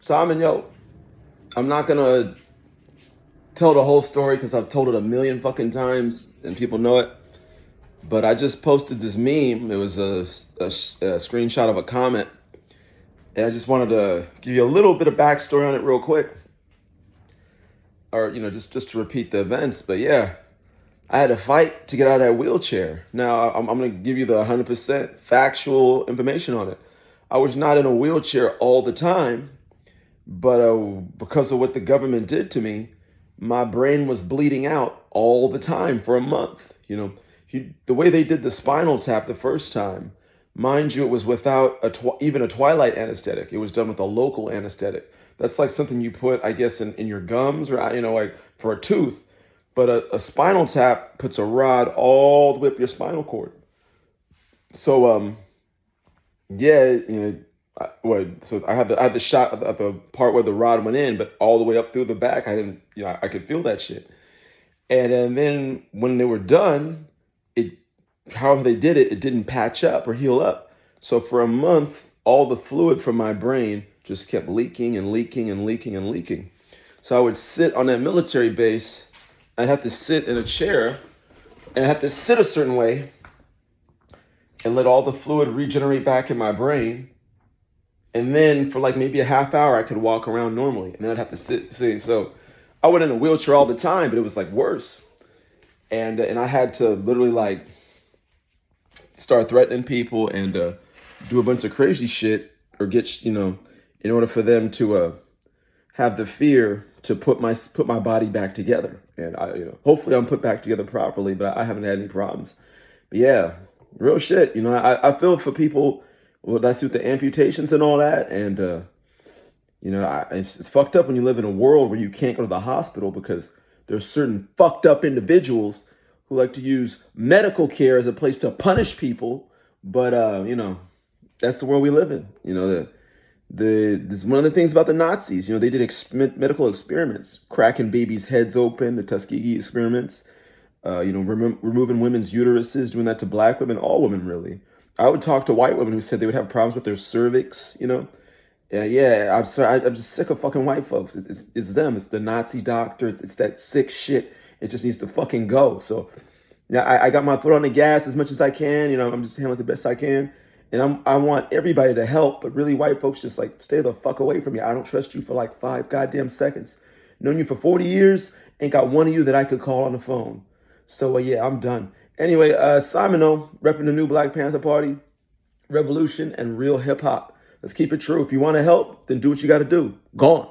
Simon, yo, I'm not gonna tell the whole story because I've told it a million fucking times and people know it. But I just posted this meme. It was a screenshot of a comment, and I just wanted to give you a little bit of backstory on it real quick, or just to repeat the events. But yeah, I had to fight to get out of that wheelchair. Now I'm gonna give you the 100% factual information on it. I was not in a wheelchair all the time, but because of what the government did to me, my brain was bleeding out all the time for a month. The way they did the spinal tap the first time, mind you, it was without even a twilight anesthetic. It was done with a local anesthetic. That's like something you put, I guess, in your gums or, like for a tooth. But a spinal tap puts a rod all the way up your spinal cord. So, yeah, so I had the shot at the part where the rod went in, but all the way up through the back, I didn't, I could feel that shit. And then when they were done, it, however they did it, it didn't patch up or heal up. So for a month, all the fluid from my brain just kept leaking and leaking and leaking and leaking. So I would sit on that military base. I'd have to sit in a chair and I had to sit a certain way and let all the fluid regenerate back in my brain. And then for like maybe a half hour, I could walk around normally. And then I'd have to sit. So I went in a wheelchair all the time, but it was like worse. And I had to literally like start threatening people and do a bunch of crazy shit or get, in order for them to have the fear to put my body back together. And hopefully I'm put back together properly, but I haven't had any problems. But yeah, real shit. I feel for people. Well, that's with the amputations and all that. And, it's fucked up when you live in a world where you can't go to the hospital because there's certain fucked up individuals who like to use medical care as a place to punish people. But, that's the world we live in. This is one of the things about the Nazis. They did medical experiments, cracking babies' heads open, the Tuskegee experiments, removing women's uteruses, doing that to black women, all women really. I would talk to white women who said they would have problems with their cervix, Yeah, I'm sorry. I'm just sick of fucking white folks. It's them. It's the Nazi doctor. It's that sick shit. It just needs to fucking go. So, yeah, I got my foot on the gas as much as I can. I'm just handling it the best I can. And I want everybody to help, but really white folks just like stay the fuck away from me. I don't trust you for like 5 goddamn seconds. Known you for 40 years, ain't got one of you that I could call on the phone. So yeah, I'm done. Anyway, Simon O, repping the new Black Panther Party, revolution and real hip hop. Let's keep it true. If you want to help, then do what you got to do. Gone.